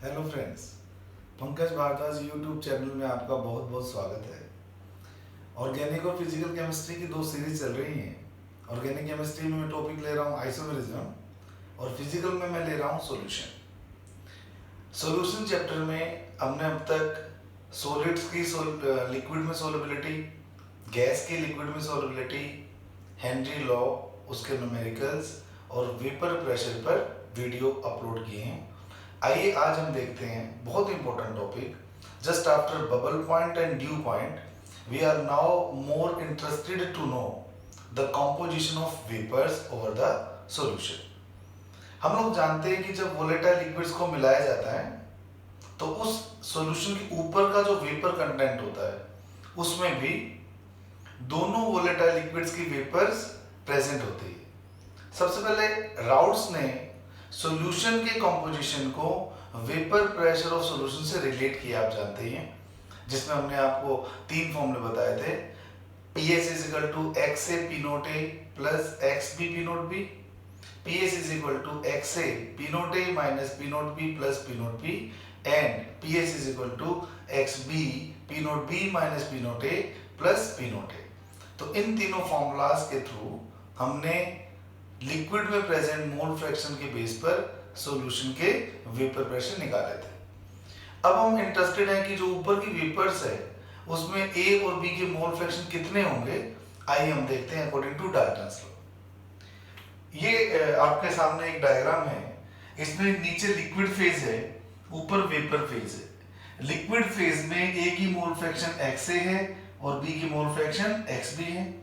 Hello friends, Pankaj Bhardwaj YouTube channel में आपका बहुत बहुत स्वागत है। ऑर्गेनिक और फिजिकल केमिस्ट्री की दो सीरीज चल रही हैं। ऑर्गेनिक केमिस्ट्री में मैं टॉपिक ले रहा हूँ आइसोमेरिज्म और फिजिकल में मैं ले रहा हूँ सॉल्यूशन चैप्टर में हमने अब तक सॉलिड्स की लिक्विड में सोलिबिलिटी, गैस की लिक्विड में सोलिबिलिटी, हेनरी लॉ, उसके न्यूमेरिकल्स और वेपर प्रेशर पर वीडियो अपलोड किए हैं। आइए आज हम देखते हैं बहुत important topic. Just after bubble point and dew point we are now more interested to know the composition of vapours over the solution. हम लोग जानते हैं कि जब वोलेटाइल लिक्विड्स को मिलाया जाता है तो उस सॉल्यूशन के ऊपर का जो वेपर कंटेंट होता है उसमें भी दोनों वोलेटाइल लिक्विड्स की वेपर्स प्रेजेंट होती है। सबसे पहले राउट्स ने सॉल्यूशन के कंपोजिशन को वेपर प्रेशर ऑफ सॉल्यूशन से रिलेट किया, आप जानते हैं, जिसमें हमने आपको तीन फॉर्मूले बताए थे। PS is equal to X A P note A plus X B P note B, PS is equal to X A P note A minus P note B plus P note B and PS is equal to X B P note B minus P note A plus P note A. तो इन तीनों formulas के through हमने liquid में present mole fraction के base पर solution के vapour pressure निकाले थे। अब हम इंटरेस्टेड हैं कि जो ऊपर की वेपर्स है उसमें ए और बी के मोल फ्रैक्शन कितने होंगे। आइए हम देखते हैं अकॉर्डिंग टू डाल्टन्स लॉ। ये आपके सामने एक डायग्राम है, इसमें नीचे लिक्विड फेज है, ऊपर वेपर फेज है। लिक्विड फेज में ए की मोल फ्रैक्शन एक्स ए है और बी की मोल फ्रैक्शन एक्स बी है,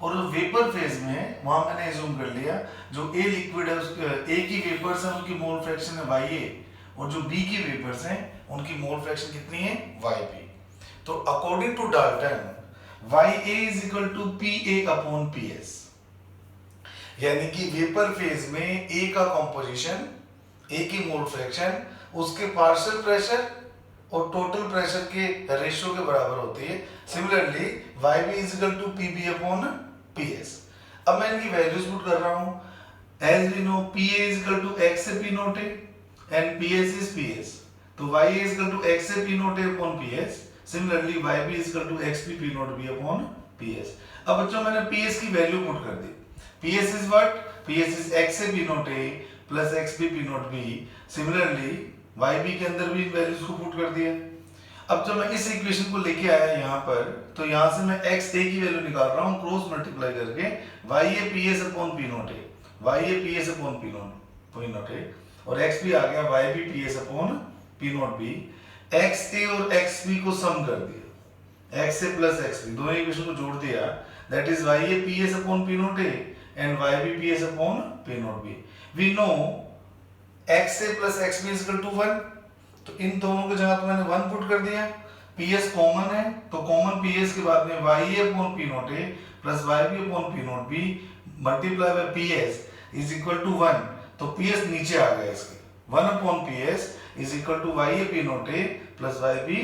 और जो वेपर फेज में है वहां मैंने जूम कर लिया, जो ए लिक्विड है उसके ए की वेपर्स है उनकी मोल फ्रैक्शन है वाई ए, और जो बी की वेपर्स हैं उनकी मोल फ्रैक्शन कितनी है वाई बी। तो according to Dalton Y A is equal to P A upon P S, यानी कि वेपर फेज में ए का कंपोजिशन, ए की मोल फ्रैक्शन उसके पार्शियल प्रेशर और टोटल प्रेशर के रेशियो के बराबर होती है। Similarly Y B is equal to P B upon P S. अब मैं इनकी वैल्यूज पुट कर रहा हूं। As we know P A is equal to X A P note A and P S is P S, तो Y A is equal to X A P note A upon P S. Similarly Y B is equal to X B P note B upon P S. अब बच्चों मैंने P S की value put कर दी। P S is what, P S is X A P note A plus X B P note B. Similarly Y B के अंदर भी इन values को पुट कर दिया। अब जब मैं इस इक्वेशन को लेके आया यहाँ पर, तो यहाँ से मैं एक्स ए की वैल्यू निकाल रहा हूँ क्रॉस मल्टीप्लाई करके Y A P S upon P note A, Y A P S upon P note A, और एक्स बी आ गया Y B P S upon P note B. X A और X B को sum कर दिया, X A plus X B दोनों equation को जोड़ दिया, that is Y A P S upon P note A and Y B P S upon P note B. We know X A plus X B is equal to 1, तो इन दोनों की जगह तो मैंने 1 पुट कर दिया। PS कॉमन है तो कॉमन PS के बाद में Y A upon P note A plus Y B upon P note B multiply by PS is equal to 1, तो PS नीचे आ गया इसके, 1 upon PS is equal to Y A P note A plus Y B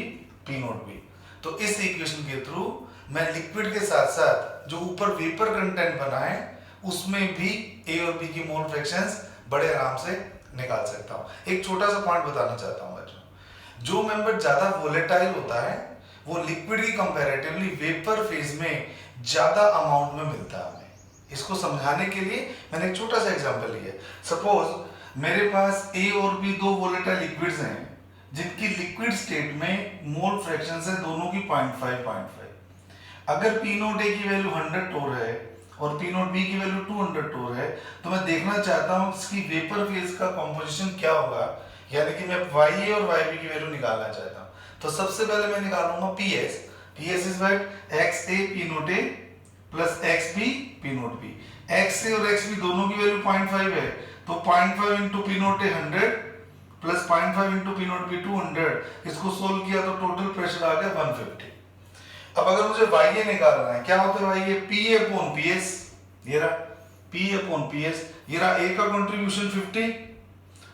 P note B. तो इस equation के through मैं liquid के साथ साथ जो ऊपर वेपर कंटेंट बना है उसमें भी ए और बी की मोल फ्रैक्शंस बड़े आराम से निकाल सकता हूं। एक छोटा सा पॉइंट बताना चाहता हूं बच्चों, जो मेंबर ज्यादा वोलेटाइल होता है वो लिक्विड की कंपैरेटिवली वेपर फेज में ज्यादा अमाउंट में मिलता है हमें। इसको समझाने के लिए मैंने एक छोटा सा एग्जांपल लिया। सपोज मेरे पास ए और बी दो वोलेटाइल लिक्विड्स हैं जिनकी लिक्विड स्टेट में मोल फ्रैक्शन है दोनों की 0.5। अगर पी नोट ए की वैल्यू 100 टोर है और पी नोट बी की वैल्यू 200 टोर है, तो मैं देखना चाहता हूं इसकी वेपर फेज का कंपोजिशन क्या होगा, यानी कि मैं वाई ए और वाई बी की वैल्यू निकालना चाहता हूं। तो सबसे पहले मैं निकालूंगा PS। PS is what, X A P note A plus X B P note B. X A और एक्स बी दोनों की वैल्यू 0.5 है, तो 0.5 इंटू पी नोट ए 100 प्लस 0.5 इंटू पी नोट बी 200, इसको सोल्व किया तो टोटल प्रेशर आ गया 150। अब अगर मुझे वाई ए निकालना है, क्या होता है Y A, P A upon P S, ये रहा P A upon P S, ये रहा ए का कंट्रीब्यूशन 50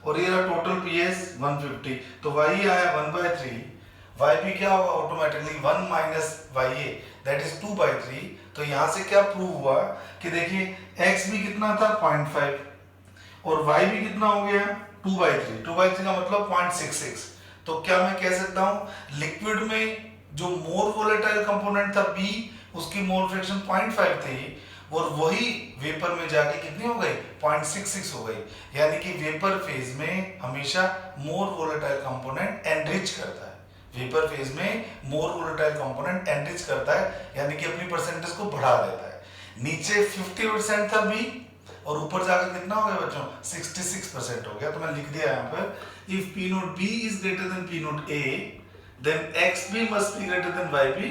और ये रहा टोटल पी एस 150, तो वाई ए आया 1/3, वाई बी क्या होगा automatically 1 minus Y A that is 2/3। तो यहां से क्या प्रूव हुआ कि देखिए एक्स बी कितना था 0.5 और y भी कितना हो गया 2/3, 2/3 का मतलब 0.66। तो क्या मैं कह सकता हूं लिक्विड में जो मोर वोलेटाइल कंपोनेंट था B, उसकी मोल फ्रैक्शन 0.5 थी और वही वेपर में जाके कितनी हो गई 0.66 हो गई। यानी कि वेपर फेज में हमेशा मोर वोलेटाइल कंपोनेंट एनरिच करता है, वेपर फेज में मोर वोलेटाइल कंपोनेंट एनरिच करता है, यानी कि अपनी परसेंटेज को बढ़ा देता है। नीचे 50% था B और ऊपर जाकर कितना हो गया बच्चों 66% हो गया। तो मैं लिख दिया यहाँ पर if P note B is greater than P note A then XB must be greater than YB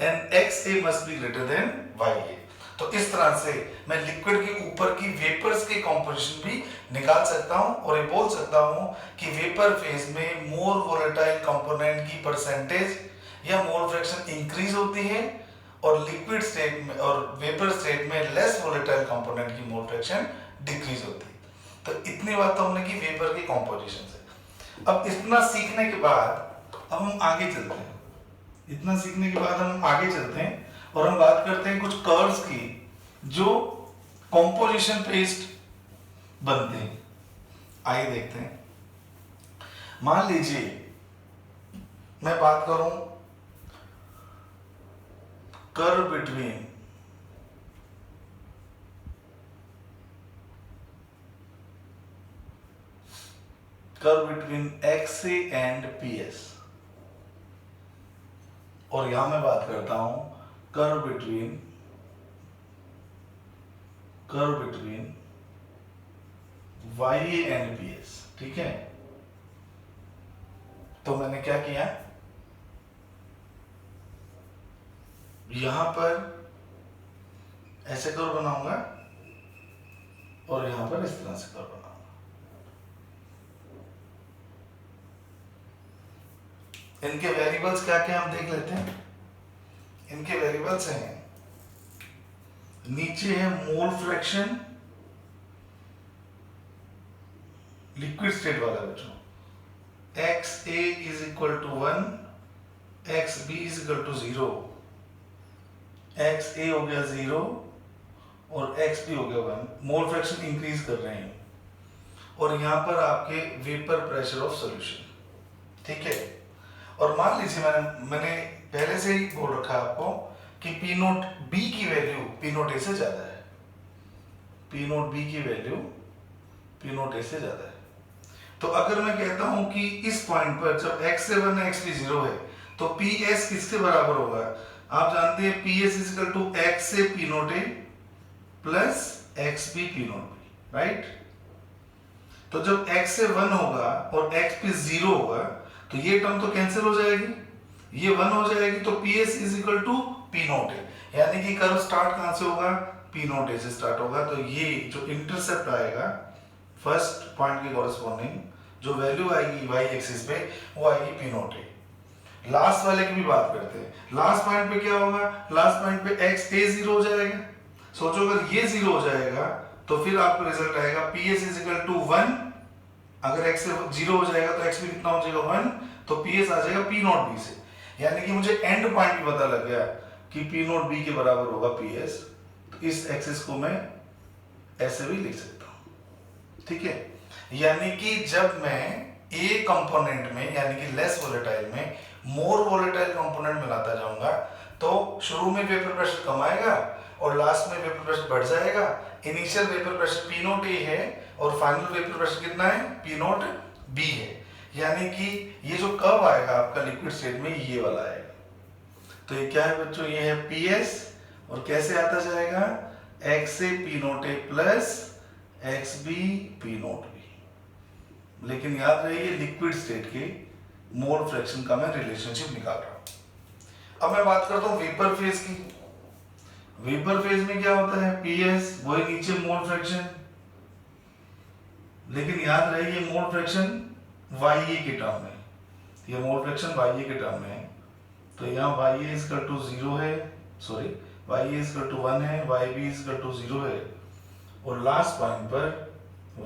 and XA must be greater than YA। तो इस तरह से मैं लिक्विड के ऊपर की वेपर्स के कॉम्पोजिशन भी निकाल सकता हूं और ये बोल सकता हूं कि वेपर फेज में मोर वोलेटाइल कंपोनेंट की परसेंटेज या मोल फ्रैक्शन इंक्रीज होती है और लिक्विड स्टेट में और वेपर स्टेट में लेस वोलेटाइल कंपोनेंट की मोल फ्रैक्शन डिक्रीज होती है। तो इतनी बात तो हमने की वेपर के कॉम्पोजिशन से। अब इतना सीखने के बाद अब हम आगे चलते हैं, इतना सीखने के बाद हम आगे चलते हैं और हम बात करते हैं कुछ कर्व्स की जो कॉम्पोजिशन पेस्ट बनते हैं। आइए देखते हैं। मान लीजिए मैं बात करूं curve between XA and PS और यहां मैं बात करता हूं curve between YA and PS। ठीक है, तो मैंने क्या किया यहां पर ऐसे कर्व बनाऊंगा और यहां पर इस तरह से कर्व बनाऊंगा। इनके वेरिएबल्स क्या क्या हम देख लेते हैं। इनके वेरिएबल्स हैं, नीचे है मोल फ्रैक्शन लिक्विड स्टेट वाला बच्चों, XA is equal to 1, XB is equal to 0, XA हो गया 0 और XB हो गया 1। मोल फ्रैक्शन इंक्रीज कर रहे हैं और यहां पर आपके वेपर प्रेशर ऑफ सॉल्यूशन। ठीक है, और मान लीजिए मैंने पहले से ही बोल रखा है आपको कि P नोट B की वैल्यू P नोट A से ज्यादा है, P नोट B की वैल्यू P नोट A से ज्यादा है। तो अगर मैं कहता हूं कि इस पॉइंट पर जब x से 1 XB 0 है तो PS किसके बराबर होगा, आप जानते हैं PS is equal to x से P note A plus XB P note B, right. तो जब x से 1 होगा और XB 0 होगा तो ये टर्म तो कैंसिल हो जाएगी, ये 1 हो जाएगी, तो PS is equal to P note A, यानी कि कर्व स्टार्ट कहां से होगा P नोट A से स्टार्ट होगा। तो ये जो इंटरसेप्ट आएगा फर्स्ट पॉइंट के कॉरेस्पॉन्डिंग जो वैल्यू आएगी y एक्सिस पे वो आएगी P नोट A। लास्ट वाले की भी बात करते हैं, लास्ट पॉइंट पे क्या होगा, लास्ट पॉइंट पे XA 0 हो जाएगा। सोचो अगर ये 0 हो जाएगा तो फिर आपका रिजल्ट आएगा PS इज इक्वल टू 1, अगर x 0 हो जाएगा तो XB कितना हो जाएगा 1, तो PS आ जाएगा P नोट B से। यानी कि मुझे एंड पॉइंट भी पता लग गया कि P नोट B के बराबर होगा PS। तो इस एक्सिस को मैं ऐसे भी लिख सकता हूं। ठीक है, यानी कि जब मैं A कंपोनेंट में यानी कि लेस वोलेटाइल में मोर वोलेटाइल कंपोनेंट मिलाता जाऊंगा तो शुरू में वेपर प्रेशर कम आएगा और लास्ट में वेपर प्रेशर बढ़ जाएगा। Initial vapour pressure P note A है और फाइनल वेपर प्रेशर कितना है P नोट B है। यानी कि ये जो कर्व आएगा आपका लिक्विड स्टेट में ये वाला आएगा। तो ये क्या है बच्चों, ये है PS और कैसे आता जाएगा XA P note A plus XB P note B। लेकिन याद रहे ये लिक्विड स्टेट के मोल फ्रैक्शन का मैं रिलेशनशिप निकाल रहा हूं। अब मैं बात करता हूं वेपर फेज की। वेपर फेज में क्या होता है PS वही नीचे मोल फ्रैक्शन, लेकिन याद रहे ये मोल फ्रैक्शन YA के टर्म में, ये मोल फ्रैक्शन YA के टर्म में है। तो यहाँ YA इज इक्वल टू 0 है, sorry YA is equal to 1 है, YB इज इक्वल टू 0 है और लास्ट पॉइंट पर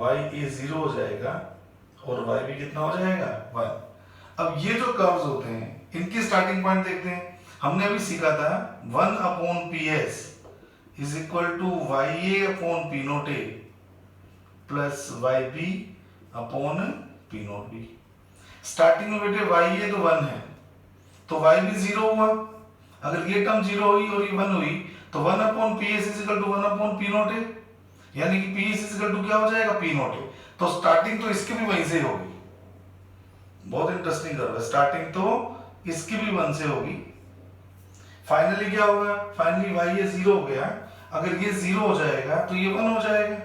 YA 0 हो जाएगा और YB कितना हो जाएगा 1। अब ये जो कर्व्स होते हैं इनकी स्टार्टिंग पॉइंट देखते हैं। हमने अभी सीखा था 1/PS is equal to YA upon P note A plus Y B upon P not B. Starting में बेटे वाई है तो 1 है, तो वाई भी 0 हुआ। अगर ये टर्म 0 हुई और ये 1 हुई तो 1 upon P S is equal to 1 upon P naught है, यानी कि P S is equal to क्या हो जाएगा, पी नॉट है। तो स्टार्टिंग तो इसकी भी वहीं से होगी। बहुत इंटरेस्टिंग कर्व है। स्टार्टिंग तो इसकी भी 1 से होगी। फाइनली क्या होगा, फाइनली वाई ये 0 हो गया। अगर ये 0 हो जाएगा तो ये 1 हो जाएगा।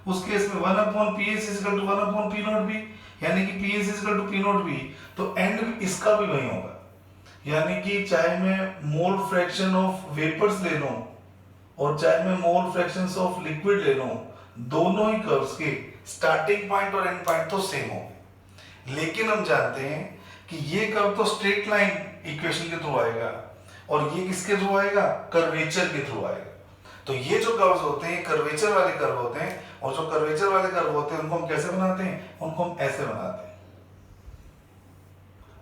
उस केस में 1 upon P S is equal to 1 upon P not B, यानी कि P S is equal to P not B. तो एंड इसका भी वही होगा, यानी कि चाहे मैं मोल फ्रैक्शन ऑफ वेपर्स ले लूं और चाहे मैं मोल फ्रैक्शंस ऑफ लिक्विड ले लूं, दोनों ही कर्व्स के स्टार्टिंग पॉइंट और एंड पॉइंट तो सेम होंगे। लेकिन हम जानते हैं कि ये कर्व तो स्ट्रेट लाइन इक्वेशन के थ्रू आएगा और ये किसके थ्रू आएगा, कर्वेचर के थ्रू आएगा। तो ये जो कर्व्स होते हैं कर्वेचर वाले कर्व होते हैं, और जो कर्वेचर वाले कर्व होते हैं उनको हम कैसे बनाते हैं, उनको हम ऐसे बनाते हैं।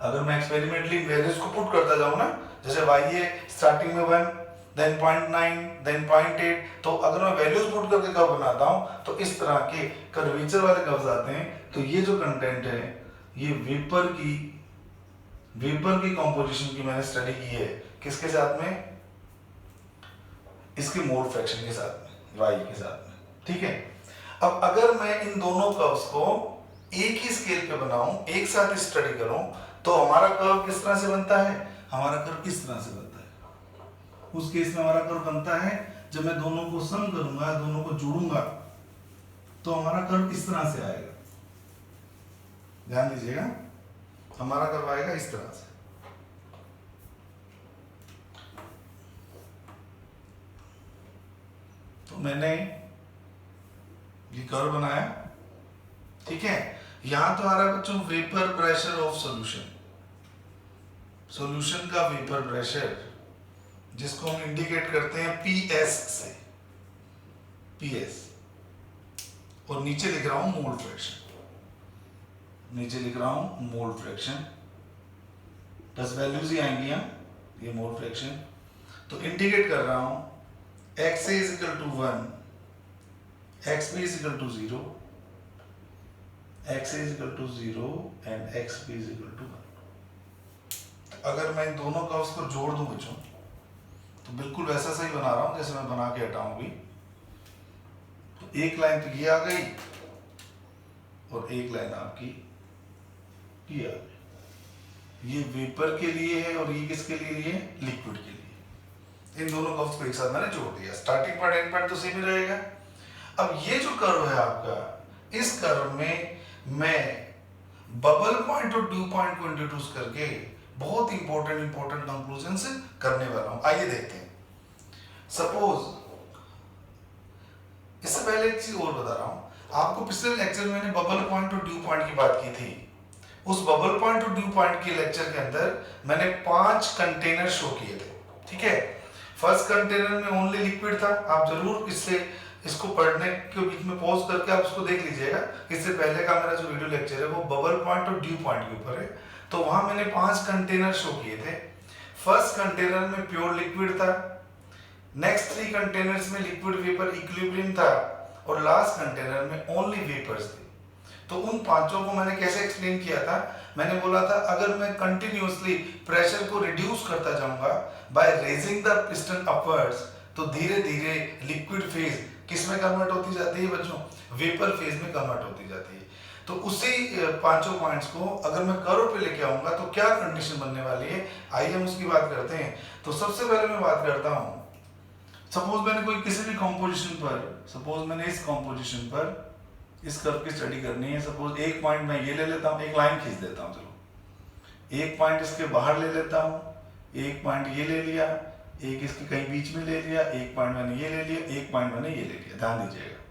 अगर मैं एक्सपेरिमेंटली वैल्यूज को पुट करता जाऊं ना, जैसे y है स्टार्टिंग में 1, देन 0.9, देन 0.8, तो अगर मैं वैल्यूज पुट करके कर्व बनाता हूं तो इस तरह के कर्वेचर वाले कर्व्स आते हैं। तो ये जो कंटेंट है ये वेपर की कंपोजिशन की मैंने स्टडी की है, किसके साथ में, इसके मोल फ्रैक्शन के साथ में, y के साथ में। ठीक है, अब अगर मैं इन दोनों कर्व्स को एक ही स्केल पे बनाऊं, एक साथ स्टडी करूं, तो हमारा कर्व किस तरह से बनता है, हमारा कर्व इस तरह से बनता है। उस केस में हमारा कर्व बनता है जब मैं दोनों को सम करूंगा, दोनों को जोड़ूंगा, तो हमारा कर्व इस तरह से आएगा। ध्यान दीजिएगा, हमारा कर्व आएगा इस तरह से। तो मैंने ये कर्व बनाया, ठीक है। यहां तो आ रहा है बच्चों vapour pressure of solution, solution का वेपर प्रेशर, जिसको हम इंडिकेट करते हैं PS से, PS। और नीचे लिख रहा हूं मोल फ्रैक्शन, नीचे लिख रहा हूं मोल फ्रैक्शन, 10 वैल्यूज ही आएंगी यहाँ, ये मोल फ्रैक्शन। तो इंडिकेट कर रहा हूं XA is equal to 1, XB is equal to 0, XA is equal to 0 and XB is equal to 1। अगर मैं इन दोनों कर्व्स को जोड़ दूं बच्चों, तो बिल्कुल वैसा सही बना रहा हूं जैसे मैं बना के हटाऊं भी। तो एक लाइन तो ये आ गई और एक लाइन आपकी ये आ गई। ये वेपर के लिए है और ये किसके लिए है, लिक्विड के लिए। इन दोनों कर्व्स को एक साथ मैंने जोड़ दिया, स्टार्टिंग पॉइंट एंड पॉइंट तो सेम ही रहेगा। अब ये जो कर्व है आपका, इस कर्व में मैं बबल पॉइंट और ड्यू पॉइंट को इंट्रोड्यूस करके बहुत इंपॉर्टेंट कंक्लूजन्स करने वाला हूं। आइए देखते हैं। सपोज, इससे पहले एक चीज और बता रहा हूं आपको, पिछले लेक्चर में मैंने बबल पॉइंट और ड्यू पॉइंट की बात की थी। उस बबल पॉइंट और ड्यू पॉइंट के लेक्चर के अंदर मैंने 5 कंटेनर शो किए थे, ठीक है। फर्स्ट कंटेनर में ओनली लिक्विड था। आप जरूर इसको पढ़ने के बीच में पॉज करके आप उसको देख लीजिएगा। इससे पहले का मेरा जो वीडियो लेक्चर है वो बबल पॉइंट और ड्यू पॉइंट के ऊपर है। तो वहां मैंने 5 कंटेनर शो किए थे। फर्स्ट कंटेनर में प्योर लिक्विड था, नेक्स्ट 3 कंटेनर्स में लिक्विड वेपर इक्विलिब्रियम था और लास्ट कंटेनर में ओनली वेपर्स थे। तो उन पांचों को मैंने कैसे एक्सप्लेन किया था, मैंने बोला था अगर मैं कंटिन्यूअसली प्रेशर को रिड्यूस करता जाऊंगा by raising the piston upwards, तो धीरे धीरे लिक्विड फेज किस में कन्वर्ट होती जाती है बच्चों, वेपर फेज में कन्वर्ट होती जाती है। तो उसी 5 पॉइंट्स को अगर मैं कर्व पे लेके आऊंगा तो क्या कंडीशन बनने वाली है, आइए हम उसकी बात करते हैं। तो सबसे पहले मैं बात करता हूं, सपोज मैंने कोई किसी भी कॉम्पोजिशन पर, सपोज मैंने इस कॉम्पोजिशन पर इस कर्व की स्टडी करनी है। सपोज एक पॉइंट मैं ये ले लेता हूं, एक लाइन खींच देता हूं, चलो एक पॉइंट इसके बाहर ले लेता हूं, एक पॉइंट ये ले लिया, एक इसके कहीं बीच में ले लिया, एक पॉइंट मैंने ये ले लिया, एक पॉइंट मैंने ये ले लिया। ध्यान दीजिएगा,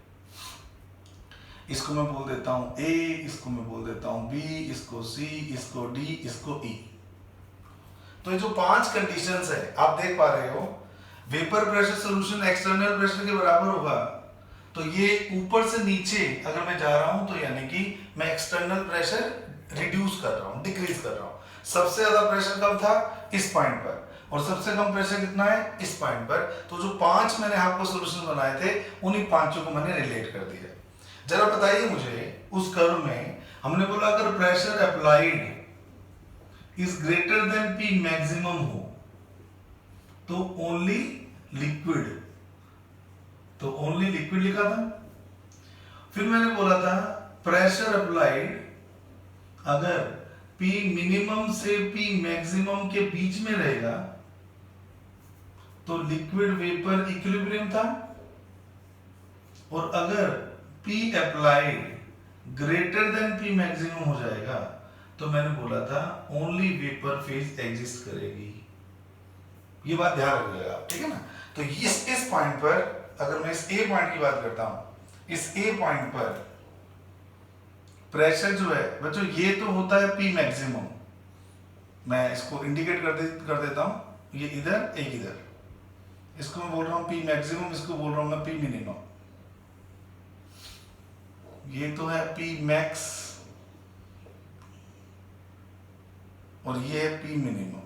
इसको मैं बोल देता हूं A, इसको मैं बोल देता हूं B, इसको C, इसको D, इसको E। तो ये जो 5 कंडीशंस है आप देख पा रहे हो, vapour pressure solution external pressure के बराबर होगा। तो ये ऊपर से नीचे अगर मैं जा रहा हूं तो यानी कि मैं एक्सटर्नल प्रेशर रिड्यूस कर रहा हूं, डिक्रीज कर रहा हूं। सबसे ज्यादा प्रेशर कब था, इस पॉइंट पर, और सबसे कम प्रेशर कितना है, इस पॉइंट पर। तो जो 5 मैंने आपको सॉल्यूशन बनाए थे उन्हीं 5 को मैंने रिलेट कर दिया। जरा बताइए मुझे, उस कर्व में हमने बोला अगर pressure applied is greater than P maximum हो तो ओनली लिक्विड, तो ओनली लिक्विड लिखा था। फिर मैंने बोला था प्रेशर अप्लाइड अगर P मिनिमम से P मैक्सिमम के बीच में रहेगा तो लिक्विड वेपर इक्विलिब्रियम था, और अगर P applied greater than P maximum हो जाएगा तो मैंने बोला था ओनली वेपर फेज एग्जिस्ट करेगी। ये बात ध्यान रखिएगा आप, ठीक है ना। तो इस पॉइंट पर अगर मैं इस ए पॉइंट की बात करता हूं, इस ए पॉइंट पर प्रेशर जो है बच्चों ये तो होता है P मैक्सिमम, मैं इसको इंडिकेट कर देता हूं, ये इधर एक इधर, इसको मैं बोल रहा हूं P मैक्सिमम, इसको बोल रहा हूं मैं P मिनिमम। ये तो है P मैक्स और ये है P मिनिमम।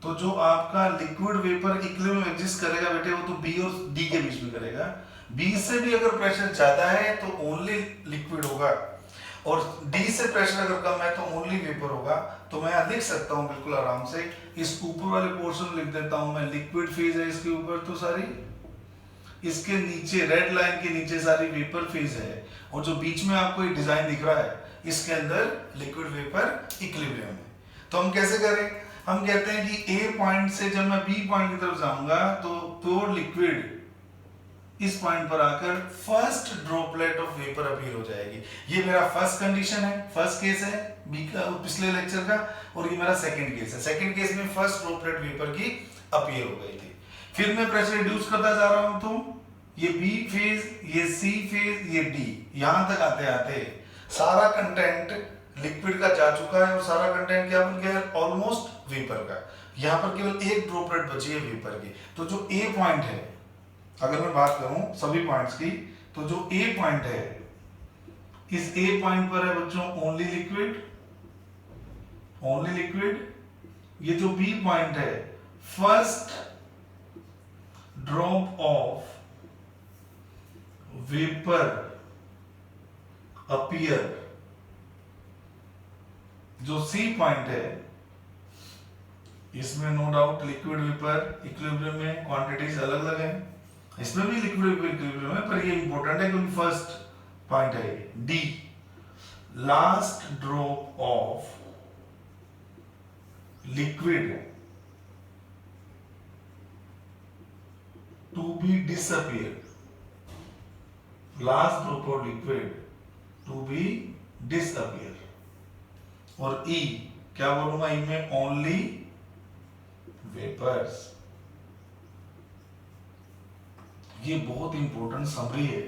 तो जो आपका लिक्विड वेपर इक्विलिब्रियम एग्जिस्ट करेगा बेटे वो तो B और D के बीच में करेगा। B से भी अगर प्रेशर ज्यादा है तो ओनली लिक्विड होगा, और D से प्रेशर अगर कम है तो ओनली वेपर होगा। तो मैं लिख सकता हूं बिल्कुल आराम से, इस ऊपर वाले पोर्शन लिख देता हूं मैं, लिक्विड फेज है इसके ऊपर तो सारी, इसके नीचे रेड लाइन के नीचे सारी वेपर फेज है, और जो बीच में आपको एक डिजाइन दिख रहा है इसके अंदर लिक्विड वेपर इक्विलिब्रियम है। तो हम कैसे करें, हम कहते हैं कि ए पॉइंट से जब मैं बी पॉइंट की तरफ जाऊंगा तो प्योर लिक्विड इस पॉइंट पर आकर first droplet of vapour appear हो जाएगी। ये मेरा फर्स्ट कंडीशन है, फर्स्ट केस है बी का पिछले लेक्चर का, और ये मेरा सेकंड केस है। सेकंड केस में फर्स्ट ड्रॉपलेट वेपर की अपीयर हो गई थी। फिर मैं प्रेशर रिड्यूस करता जा रहा हूं, तो ये बी फेज, ये सी फेज, ये डी, यहां तक आते आते सारा कंटेंट लिक्विड का जा चुका है और सारा कंटेंट क्या बन गया है, ऑलमोस्ट वेपर का। यहां पर केवल एक ड्रॉपलेट बची है वेपर की। तो जो ए पॉइंट है, अगर मैं बात करूं सभी पॉइंट्स की, तो जो ए पॉइंट है, इस ए पॉइंट पर है बच्चों ओनली लिक्विड, ओनली लिक्विड। ये जो बी पॉइंट है, first drop of vapour appear. जो सी पॉइंट है इसमें no doubt liquid vapour equilibrium में क्वांटिटीज अलग अलग है, इसमें भी लिक्विड वेपर इक्विलिब्रियम है, पर ये इंपॉर्टेंट है क्योंकि फर्स्ट पॉइंट है D, last drop of liquid to be disappear, last drop of liquid to be disappear. और ई क्या बोलूंगा, ई में ओनली वेपर्स। ये बहुत इंपॉर्टेंट समरी है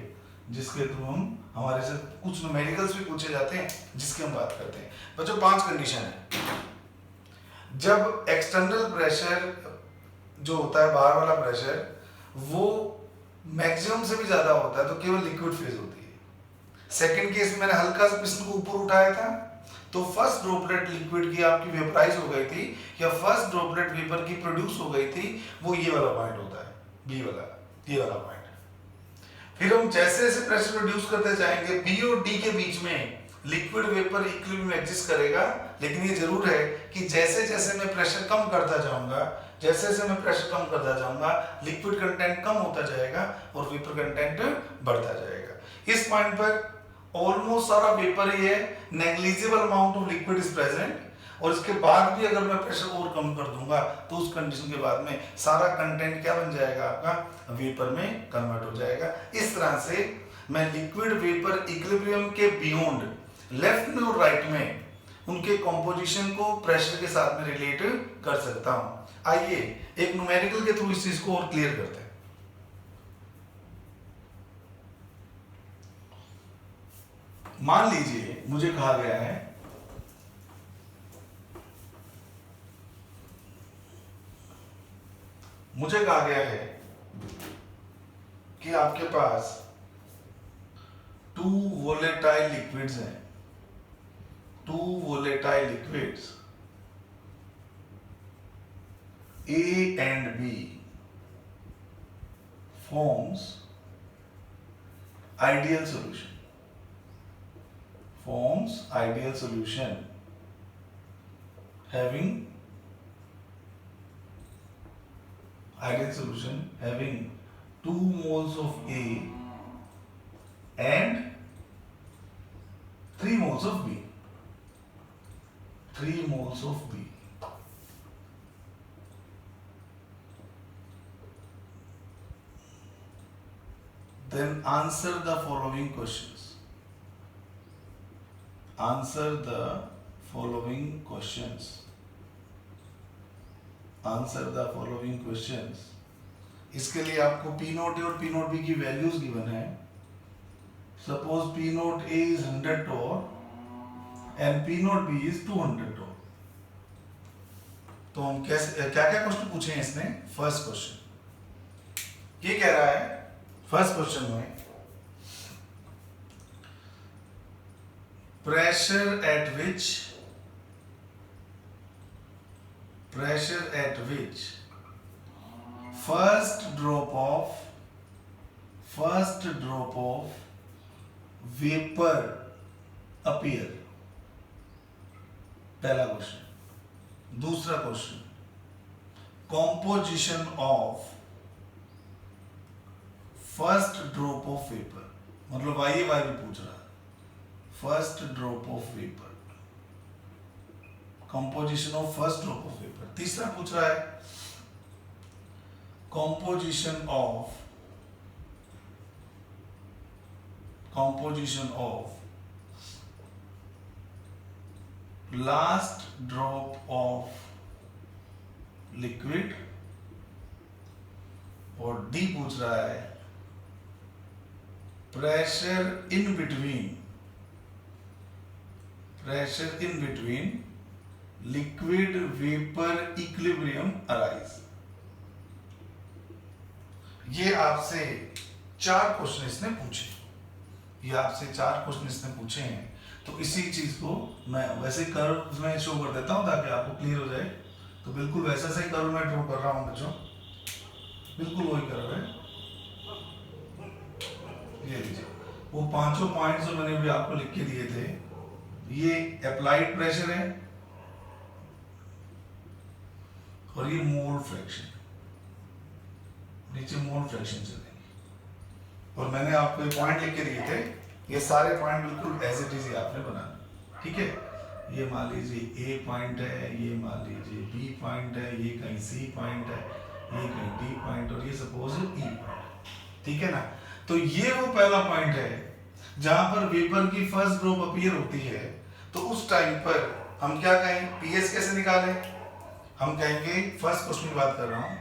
जिसके थ्रू हम हमारे से कुछ न्यूमेरिकल्स भी पूछे जाते हैं जिसकी हम बात करते हैं। बच्चों 5 कंडीशन है। जब एक्सटर्नल प्रेशर जो होता है, बाहर वाला प्रेशर, वो मैक्सिमम से भी ज्यादा होता है तो केवल लिक्विड फेज होती है। सेकंड केस में मैंने हल्का सा पिस्टन को ऊपर उठाया था तो फर्स्ट ड्रॉपलेट लिक्विड की आपकी वेपराइज हो गई थी, या फर्स्ट ड्रॉपलेट वेपर की प्रोड्यूस हो गई थी, वो ये वाला पॉइंट होता है, बी वाला, ये वाला पॉइंट। फिर हम जैसे जैसे प्रेशर रिड्यूस करते जाएंगे, बी और डी के बीच में लिक्विड वेपर इक्विलिब्रियम एग्जिस्ट करेगा, लेकिन ये जरूर है कि जैसे जैसे मैं प्रेशर कम करता जाऊंगा, जैसे जैसे मैं प्रेशर कम करता जाऊंगा, लिक्विड कंटेंट कम होता जाएगा और वेपर कंटेंट बढ़ता जाएगा। इस पॉइंट पर ऑलमोस्ट सारा वेपर ही है, negligible amount of liquid is present, और इसके बाद भी अगर मैं प्रेशर और कम कर दूंगा तो उस कंडीशन के बाद में सारा कंटेंट क्या बन जाएगा, आपका वेपर में कन्वर्ट हो जाएगा। इस तरह से मैं लिक्विड वेपर इक्विलिब्रियम के बियॉन्ड, लेफ्ट में और राइट में, उनके कॉम्पोजिशन को प्रेशर के साथ में रिलेट कर सकता हूं। आइए एक न्यूमेरिकल के थ्रू इस चीज को और क्लियर करते हैं। मान लीजिए मुझे कहा गया है कि आपके पास 2 वोलेटाइल लिक्विड्स हैं, 2 volatile liquids A and B forms ideal solution, forms ideal solution having having 2 moles of A and 3 moles of B. 3 moles of B. Then answer the following questions. Answer the following questions. Answer the following questions. इसके लिए आपको P note A और P note B की values given है. Suppose P note A is 100 torr and P note B is 200 torr. तो हम कैसे क्या क्या क्वेश्चन पूछे हैं इसने? फर्स्ट क्वेश्चन ये कह रहा है, फर्स्ट क्वेश्चन में pressure at which first drop of vapor appear. पहला क्वेश्चन. दूसरा question, composition of first drop of vapour, मतलब वाई भी पूछ रहा है. First drop of vapour, composition of first drop of vapour. तीसरा पूछ रहा है composition of last drop of liquid. और डी पूछ रहा है pressure in between liquid vapor equilibrium arise. ये आपसे 4 क्वेश्चन इसने पूछे. हैं. तो इसी चीज को मैं वैसे कर्व में शो कर देता हूं ताकि आपको क्लियर हो जाए. तो बिल्कुल वैसा से कर्व मैं ड्रॉ कर रहा हूं बच्चों, बिल्कुल वही कर्व है. ये लीजिए, वो 5 पॉइंट्स जो मैंने भी आपको लिख के दिए थे, ये अप्लाइड प्रेशर है और ये मोल फ्रैक्शन. नीचे मोल फ्रैक्शन चलेंगे. और मैंने आपको पॉइंट लिख के दिए थे, ये सारे पॉइंट बिल्कुल एज इट इज ही आपने बनाना. ठीक है. ये मान लीजिए ए पॉइंट है, ये मान लीजिए बी पॉइंट है, ये कहीं सी पॉइंट है, ये कहीं डी पॉइंट, और ये सपोज ई पॉइंट. ठीक है ना. तो ये वो पहला पॉइंट है जहां पर वेपर की फर्स्ट ड्रॉप अपीयर होती है. तो उस टाइम पर हम क्या कहें, पीएस कैसे निकालें? हम कहेंगे, फर्स्ट क्वेश्चन की बात कर रहा हूं,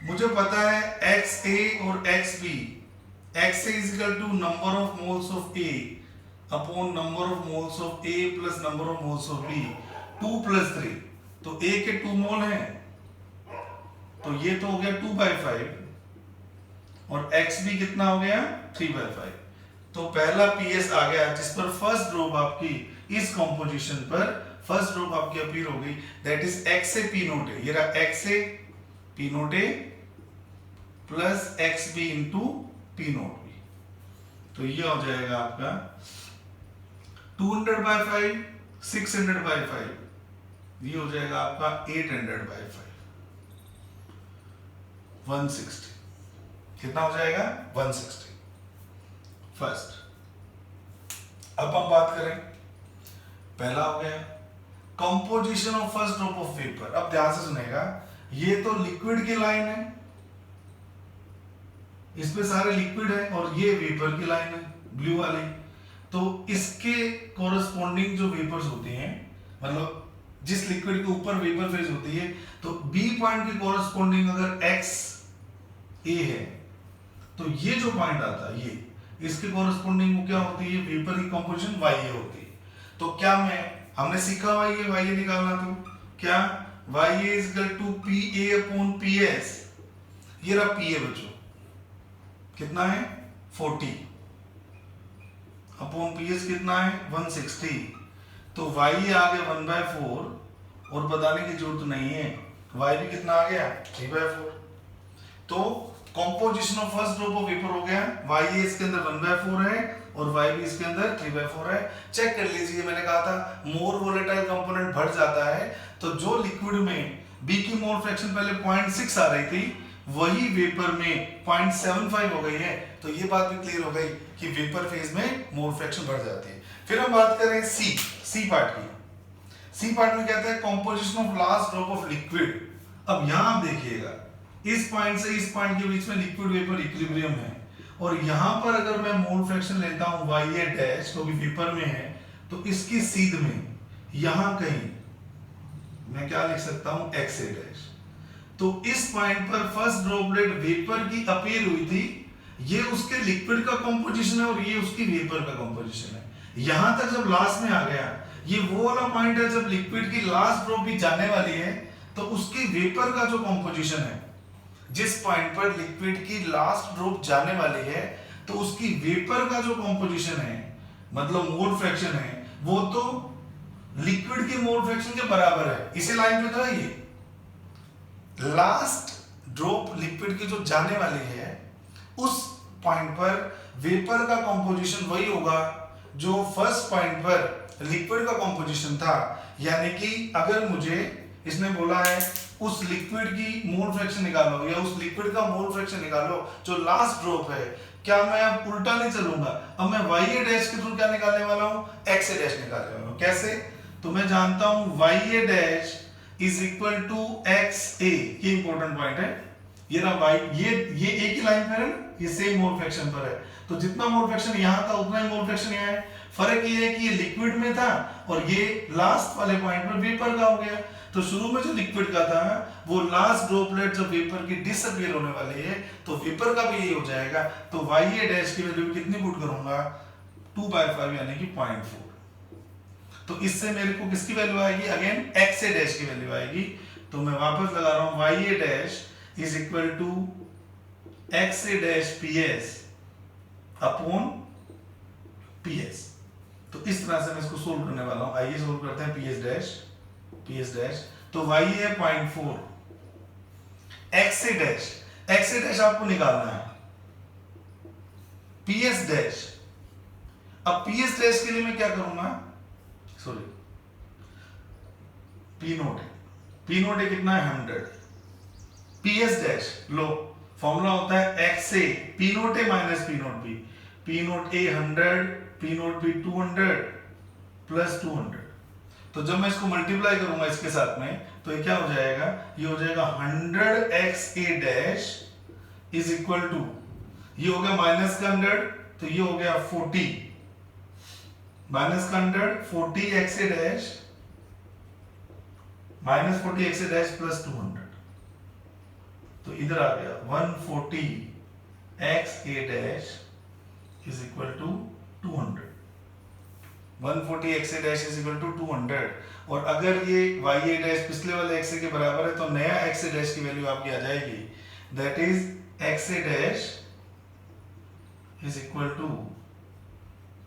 मुझे पता है एक्स ए और X B. X A is equal to number of moles of A upon number of moles of A plus number of moles of B. 2 + 3, तो ए के 2 मोल हैं, तो ये तो हो गया 2/5 और एक्स बी कितना हो गया 3/5. तो पहला पीएस आ गया जिस पर फर्स्ट ड्रॉप आपकी इस कंपोजिशन पर फर्स्ट ड्रॉप आपकी अपीयर हो गई, that is X A P note A. ये रहा X A P note A plus X B into P note B. तो ये हो जाएगा आपका 200/5, 600/5, ये हो जाएगा आपका 800/5, 160. कितना हो जाएगा 160 फर्स्ट. अब हम बात करें, पहला हो गया composition of first drop of vapour. अब ध्यान से सुनेगा, ये तो लिक्विड की लाइन है, इसमें सारे लिक्विड है, और ये वेपर की लाइन है ब्लू वाली. तो इसके कोरस्पॉन्डिंग जो वेपर्स होते हैं, मतलब जिस लिक्विड के ऊपर वेपर फेज होती है, तो बी पॉइंट की कोरस्पॉन्डिंग अगर एक्स ए है, तो ये जो पॉइंट आता है, ये इसके कोरस्पॉन्डिंग में क्या होती है, वेपर की कंपोजिशन वाई ए होती है. तो क्या हमने सीखा वाई ए निकालना. तो क्या Y A is equal to P A upon P S. ये रहा पी ए बच्चों, कितना है 40 अपॉन पी एस कितना है 160. तो वाई ए आ गया 1/4 और बताने की जरूरत नहीं है, वाई भी कितना आ गया 3/4. तो composition of first drop of vapour हो गया, वाई ए इसके अंदर 1/4 है और वाई बी इसके अंदर 3/4 है। चेक कर लीजिए, मैंने कहा था मोर वोलेटाइल कंपोनेंट बढ़ जाता है तो जो लिक्विड में बी की मोल फ्रैक्शन पहले 0.6 आ रही थी वही वेपर में 0.75 हो गई है। तो ये बात भी क्लियर हो गई कि वेपर फेज में मोल फ्रैक्शन बढ़ जाती है। फिर हम बात करें सी पार्ट की। सी पार्ट में कहते हैं composition of last drop of liquid. अब यहां आप देखिएगा, इस पॉइंट से इस पॉइंट के बीच में लिक्विड वेपर इक्विलिब्रियम है और यहां पर अगर मैं मोल फ्रैक्शन लेता हूं वाई ए डैश तो भी वेपर में है, तो इसकी सीध में यहां कहीं मैं क्या लिख सकता हूं एक्स ए डैश। तो इस पॉइंट पर फर्स्ट ड्रॉपलेट वेपर की अपीयर हुई थी, ये उसके लिक्विड का कंपोजिशन है और ये उसकी वेपर का कंपोजिशन है। यहां तक जब लास्ट में आ गया, ये वो वाला पॉइंट है जब लिक्विड की लास्ट ड्रॉप भी जाने वाली है, तो उसकी वेपर का जो कंपोजिशन है, जिस पॉइंट पर लिक्विड की लास्ट ड्रॉप जाने वाली है, तो उसकी वेपर का जो कंपोजिशन है, मतलब मोल फ्रैक्शन है, वो तो लिक्विड के मोल फ्रैक्शन के बराबर है। इसी लाइन पे तो है ये लास्ट ड्रॉप लिक्विड की जो जाने वाली है, उस पॉइंट पर वेपर का कंपोजिशन वही होगा जो फर्स्ट पॉइंट पर लिक्विड का कंपोजिशन था। यानी कि अगर मुझे इसने बोला है उस लिक्विड की मोल फ्रैक्शन निकालो या उस लिक्विड का मोल फ्रैक्शन निकालो जो लास्ट ड्रॉप है, क्या मैं अब उल्टा नहीं चलूंगा, अब मैं वाई ए डैश के थ्रू क्या निकालने वाला हूं, एक्स ए डैश निकालने वाला हूं। कैसे? तो मैं जानता हूं Y A dash is equal to X A. ये इंपॉर्टेंट पॉइंट है, ये ना वाई, ये एक ही लाइन पर है ना, ये सेम मोल फ्रैक्शन पर है, तो जितना मोल फ्रैक्शन यहां था उतना ही मोल फ्रैक्शन यहां है। फर्क ये है कि ये लिक्विड में था और ये लास्ट वाले पॉइंट पर वेपर का हो गया। तो शुरू में जो लिक्विड का था वो लास्ट ड्रॉपलेट जब वेपर की डिसअपीयर होने वाली है तो वेपर का भी यही हो जाएगा। तो वाई ए डैश की वैल्यू कितनी पुट करूंगा, 2/5 यानी कि 0.4। तो इससे मेरे को किसकी वैल्यू आएगी, अगेन एक्स ए डैश की वैल्यू आएगी। तो मैं वापस लगा रहा हूं Y A dash is equal to X A dash P S upon P S. तो इस तरह से मैं इसको सोल्व करने वाला हूं। आइए सोल्व करते हैं पी एस डैश। तो y है 0.4, x ए डैश आपको निकालना है, पी एस डैश। अब पी एस डैश के लिए मैं क्या करूंगा, सॉरी पी नोट है कितना है 100, पी एस डैश लो फॉर्मूला होता है x A P note A minus P note B, P note A 100 P note B 200 plus 200। तो जब मैं इसको मल्टीप्लाई करूंगा इसके साथ में तो ये क्या हो जाएगा, ये हो जाएगा 100x a dash is equal to, ये हो गया माइनस का 100 तो ये हो गया 40, माइनस का 100 40x a dash minus 40x a dash plus 200। तो इधर आ गया 140x a dash is equal to 200, 140x a dash is equal to 200। और अगर ये y a डैश पिछले वाले x a के बराबर है तो नया x a डैश की वैल्यू आपकी आ जाएगी, that is x a dash is equal to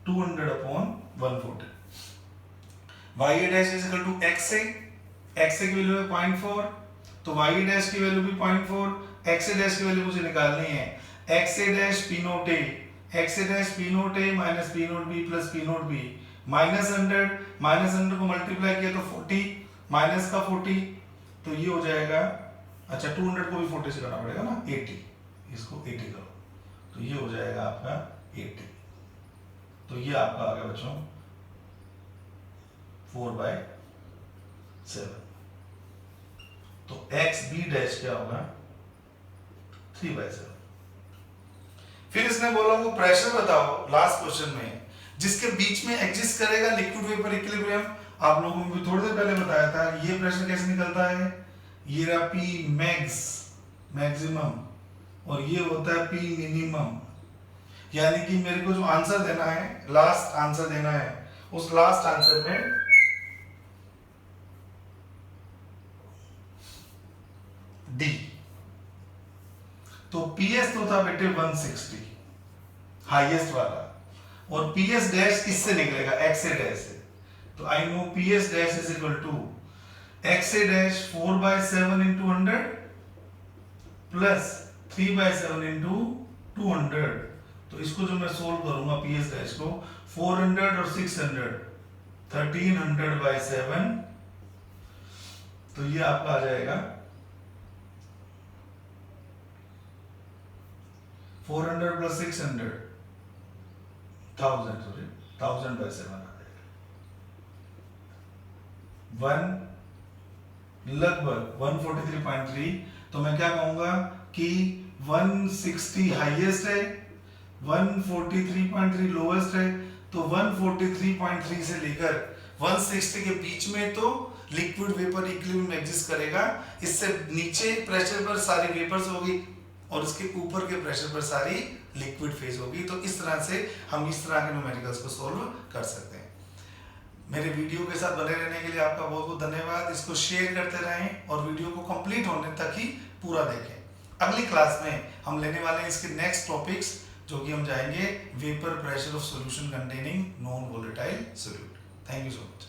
200 upon 140। y a dash is equal to x a की वैल्यू है 0.4, तो y a डैश की वैल्यू भी 0.4, x a डैश की वैल्यू मुझे निकालनी है, x a dash p note a, x a dash p note a minus p note b plus p note b, minus 100 को मल्टीप्लाई किया तो 40 माइनस का 40 तो ये हो जाएगा, अच्छा 200 को भी 40 से करना पड़ेगा ना, 80, इसको 80 करो तो ये हो जाएगा आपका 80। तो ये आपका आ गया बच्चों 4/7। तो एक्स बी डैश क्या होगा 3/7। फिर इसने बोला वो प्रेशर बताओ लास्ट क्वेश्चन में जिसके बीच में एग्जिस्ट करेगा लिक्विड वेपर इक्विलिब्रियम। आप लोगों को भी थोड़ी देर पहले बताया था ये प्रेशर कैसे निकलता है, ये रहा पी मैक्स मैक्सिमम और ये होता है पी मिनिमम। यानी कि मेरे को जो आंसर देना है, लास्ट आंसर देना है, उस लास्ट आंसर में डी। तो पीएस तो था बेटे 160 हाईएस्ट वाला और पीएस डैश किससे निकलेगा, एक्स ए डैश से। तो I know PS dash is equal to X A dash 4/7 into 100 plus 3/7 into 200, तो इसको जो मैं सोल्व करूंगा PS डैश को 400 और 600 1300/7, तो ये आपका आ जाएगा 400 प्लस 600 1000, सॉरी 1000/7 आ जाएगा। लगभग 143.3। तो मैं क्या कहूंगा कि 160 हाईएस्ट है, 143.3 लोवेस्ट है, तो 143.3 से लेकर 160 के बीच में तो लिक्विड वेपर इक्विलिब्रियम एग्जिस्ट करेगा। इससे नीचे प्रेशर पर सारी वेपर्स होगी और इसके ऊपर के प्रेशर पर सारी लिक्विड फेज होगी। तो इस तरह से हम इस तरह के न्यूमेरिकल्स को सॉल्व कर सकते हैं। मेरे वीडियो के साथ बने रहने के लिए आपका बहुत बहुत धन्यवाद। इसको शेयर करते रहें और वीडियो को कंप्लीट होने तक ही पूरा देखें। अगली क्लास में हम लेने वाले हैं इसके नेक्स्ट टॉपिक्स, जो कि हम जाएंगे vapour pressure of solution containing non volatile solute. Thank you so much.